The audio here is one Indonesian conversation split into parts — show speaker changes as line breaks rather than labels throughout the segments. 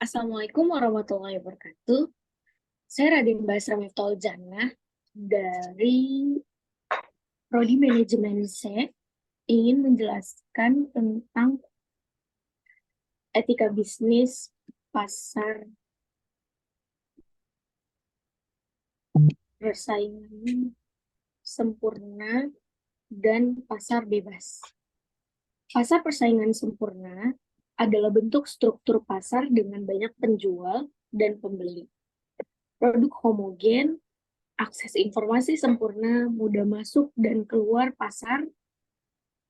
Assalamualaikum warahmatullahi wabarakatuh. Saya Raden Basra Miftahul Jannah dari Prodi Manajemen C ingin menjelaskan tentang etika bisnis pasar persaingan sempurna dan pasar bebas. Pasar persaingan sempurna adalah bentuk struktur pasar dengan banyak penjual dan pembeli. Produk homogen, akses informasi sempurna, mudah masuk dan keluar pasar,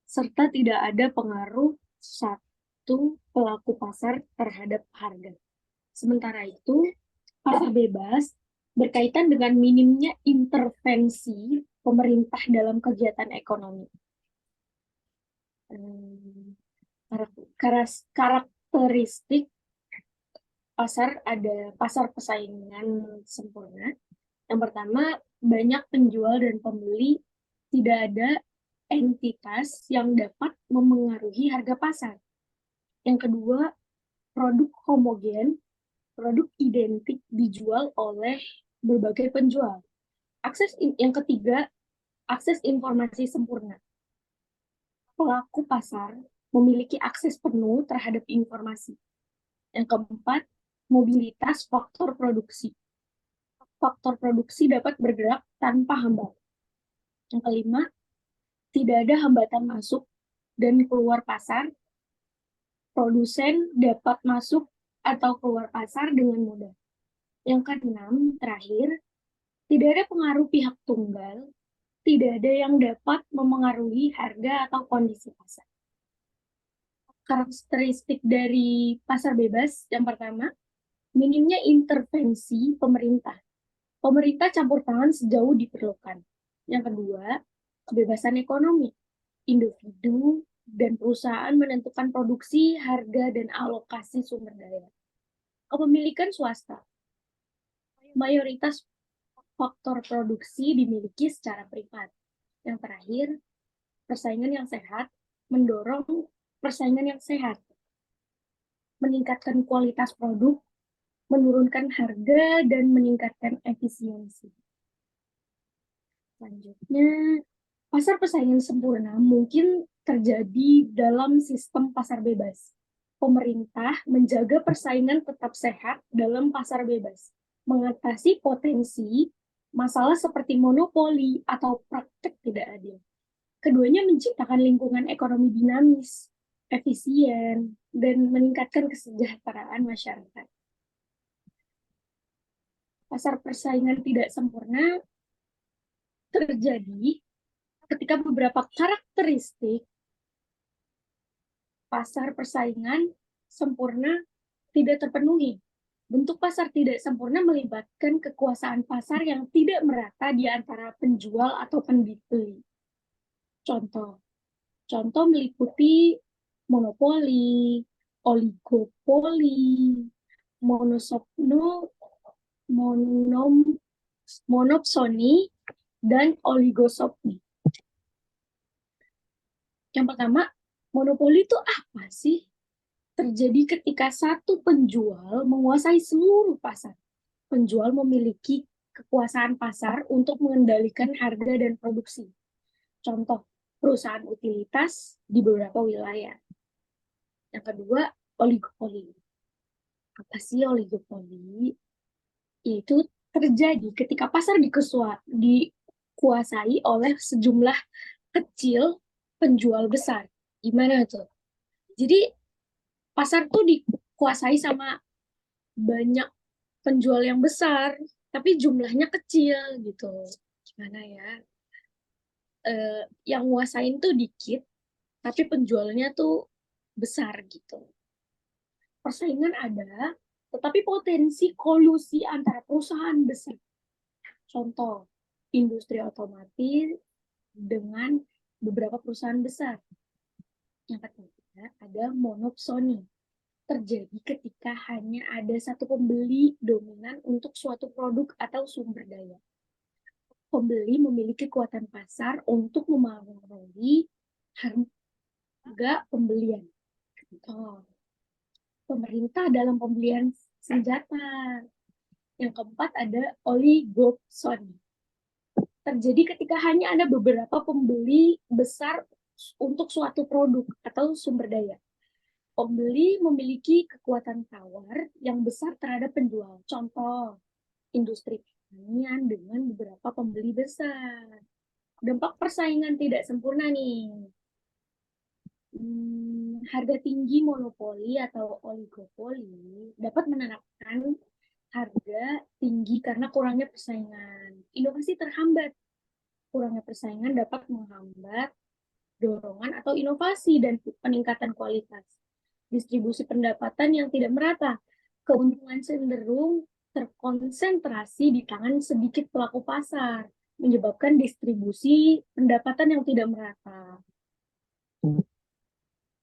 serta tidak ada pengaruh satu pelaku pasar terhadap harga. Sementara itu, pasar bebas berkaitan dengan minimnya intervensi pemerintah dalam kegiatan ekonomi. Karakteristik pasar ada pasar persaingan sempurna. Yang pertama, banyak penjual dan pembeli, tidak ada entitas yang dapat memengaruhi harga pasar. Yang kedua, produk homogen, produk identik dijual oleh berbagai penjual. Yang ketiga, akses informasi sempurna. Pelaku pasar memiliki akses penuh terhadap informasi. Yang keempat, mobilitas faktor produksi. Faktor produksi dapat bergerak tanpa hambatan. Yang kelima, tidak ada hambatan masuk dan keluar pasar. Produsen dapat masuk atau keluar pasar dengan mudah. Yang keenam, terakhir, tidak ada pengaruh pihak tunggal, tidak ada yang dapat memengaruhi harga atau kondisi pasar. Karakteristik dari pasar bebas, yang pertama, minimnya intervensi pemerintah. Pemerintah campur tangan sejauh diperlukan. Yang kedua, kebebasan ekonomi. Individu dan perusahaan menentukan produksi, harga, dan alokasi sumber daya. Kepemilikan swasta. Mayoritas faktor produksi dimiliki secara privat. Yang terakhir, persaingan yang sehat mendorong persaingan yang sehat, meningkatkan kualitas produk, menurunkan harga, dan meningkatkan efisiensi. Selanjutnya, pasar persaingan sempurna mungkin terjadi dalam sistem pasar bebas. Pemerintah menjaga persaingan tetap sehat dalam pasar bebas, mengatasi potensi masalah seperti monopoli atau praktek tidak adil. Keduanya menciptakan lingkungan ekonomi dinamis, efisien, dan meningkatkan kesejahteraan masyarakat. Pasar persaingan tidak sempurna terjadi ketika beberapa karakteristik pasar persaingan sempurna tidak terpenuhi. Bentuk pasar tidak sempurna melibatkan kekuasaan pasar yang tidak merata di antara penjual atau pembeli. Contoh meliputi monopoli, oligopoli, monopsoni, dan oligosopni. Yang pertama, monopoli itu apa sih? Terjadi ketika satu penjual menguasai seluruh pasar. Penjual memiliki kekuasaan pasar untuk mengendalikan harga dan produksi. Contoh, perusahaan utilitas di beberapa wilayah. Yang kedua, oligopoli. Apa sih oligopoli? Itu terjadi ketika pasar dikuasai oleh sejumlah kecil penjual besar. Gimana tuh? Jadi pasar tuh dikuasai sama banyak penjual yang besar, tapi jumlahnya kecil gitu. Gimana ya? Yang nguasain tuh dikit, tapi penjualnya tuh besar gitu. Persaingan ada, tetapi potensi kolusi antara perusahaan besar. Contoh, industri otomotif dengan beberapa perusahaan besar. Yang ketiga, ada monopsoni. Terjadi ketika hanya ada satu pembeli dominan untuk suatu produk atau sumber daya. Pembeli memiliki kekuatan pasar untuk memengaruhi harga pembelian. contoh pemerintah dalam pembelian senjata. Yang keempat ada oligopsoni. Terjadi ketika hanya ada beberapa pembeli besar untuk suatu produk atau sumber daya. Pembeli memiliki kekuatan tawar yang besar terhadap penjual. Contoh, industri pertanian dengan beberapa pembeli besar. Dampak persaingan tidak sempurna nih. Harga tinggi monopoli atau oligopoli dapat menerapkan harga tinggi karena kurangnya persaingan. Inovasi terhambat. Kurangnya persaingan dapat menghambat dorongan atau inovasi dan peningkatan kualitas. Distribusi pendapatan yang tidak merata. Keuntungan cenderung terkonsentrasi di tangan sedikit pelaku pasar, menyebabkan distribusi pendapatan yang tidak merata.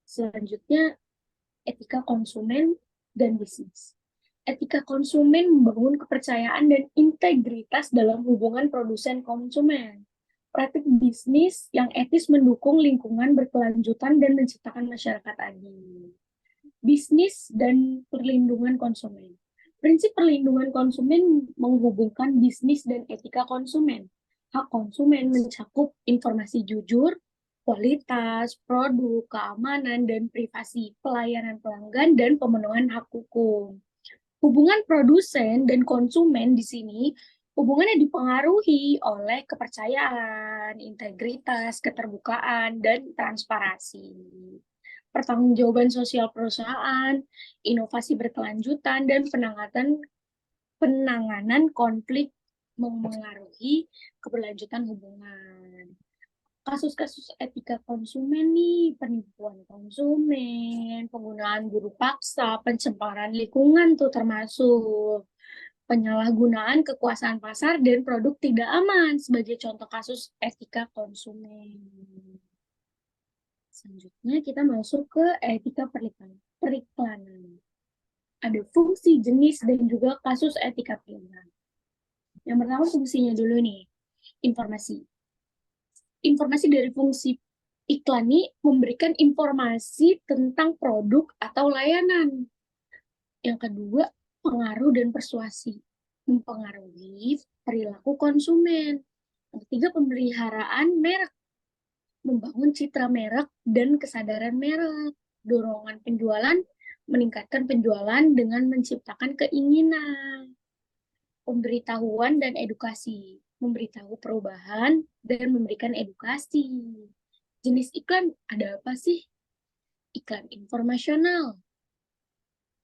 Selanjutnya, etika konsumen dan bisnis. Etika konsumen membangun kepercayaan dan integritas dalam hubungan produsen konsumen. Praktik bisnis yang etis mendukung lingkungan berkelanjutan dan menciptakan masyarakat adil. Bisnis dan perlindungan konsumen. Prinsip perlindungan konsumen menghubungkan bisnis dan etika konsumen. Hak konsumen mencakup informasi jujur, kualitas, produk, keamanan, dan privasi, pelayanan pelanggan, dan pemenuhan hak hukum. Hubungan produsen dan konsumen di sini hubungannya dipengaruhi oleh kepercayaan, integritas, keterbukaan, dan transparansi. Pertanggungjawaban sosial perusahaan, inovasi berkelanjutan, dan penanganan konflik memengaruhi keberlanjutan hubungan. Kasus-kasus etika konsumen nih, penipuan konsumen, penggunaan buruh paksa, pencemaran lingkungan tuh termasuk penyalahgunaan kekuasaan pasar dan produk tidak aman sebagai contoh kasus etika konsumen. Selanjutnya kita masuk ke etika periklanan. Ada fungsi, jenis, dan juga kasus etika periklanan. Yang pertama fungsinya dulu nih, informasi. Informasi dari fungsi iklan ini memberikan informasi tentang produk atau layanan. Yang kedua, pengaruh dan persuasi. Mempengaruhi perilaku konsumen. Yang ketiga, pemeliharaan merek. Membangun citra merek dan kesadaran merek. Dorongan penjualan, meningkatkan penjualan dengan menciptakan keinginan. Pemberitahuan dan edukasi, memberitahu perubahan dan memberikan edukasi. Jenis iklan ada apa sih? Iklan informasional,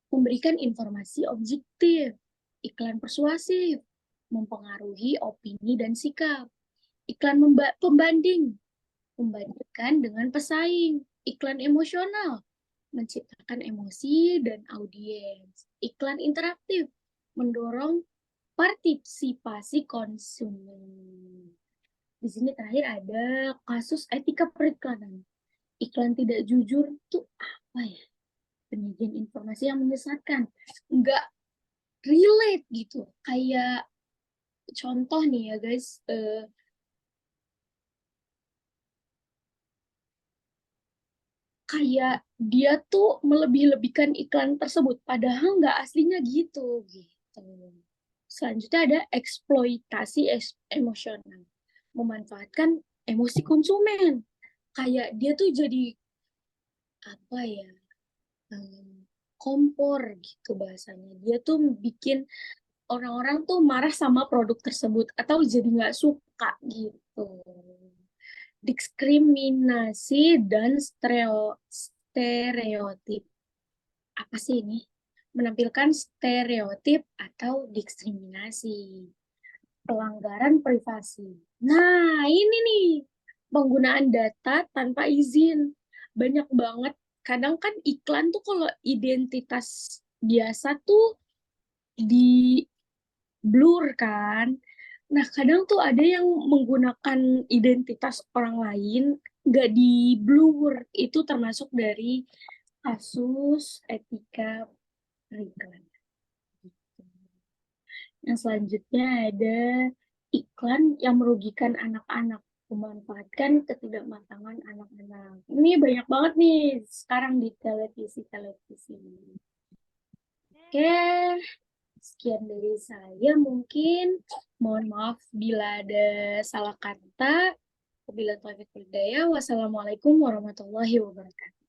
memberikan informasi objektif. Iklan persuasif, mempengaruhi opini dan sikap. Iklan pembanding, membandingkan dengan pesaing. Iklan emosional, menciptakan emosi dan audiens. Iklan interaktif, mendorong partisipasi konsumen. Di sini terakhir ada kasus etika periklanan. Iklan tidak jujur itu apa ya? Penyajian informasi yang menyesatkan. Nggak relate gitu. Kayak contoh nih ya guys, kayak dia tuh melebih-lebihkan iklan tersebut, padahal nggak aslinya gitu. Selanjutnya ada eksploitasi emosional, memanfaatkan emosi konsumen. Kayak dia tuh jadi apa ya, kompor gitu bahasanya. Dia tuh bikin orang-orang tuh marah sama produk tersebut atau jadi nggak suka gitu. Diskriminasi dan stereotip. Apa sih ini? Menampilkan stereotip atau diskriminasi. Pelanggaran privasi. Nah, ini nih, penggunaan data tanpa izin. Banyak banget. Kadang kan iklan tuh kalau identitas biasa tuh di blur kan. Nah, kadang tuh ada yang menggunakan identitas orang lain, nggak di blur. Itu termasuk dari kasus etika periklan. Yang selanjutnya ada iklan yang merugikan anak-anak. memanfaatkan ketidakmatangan anak-anak. Ini banyak banget nih sekarang di televisi-televisi. Oke, sekian dari saya mungkin. Mohon maaf bila ada salah kata. Wabillahi taufiq wal hidayah. Wassalamualaikum warahmatullahi wabarakatuh.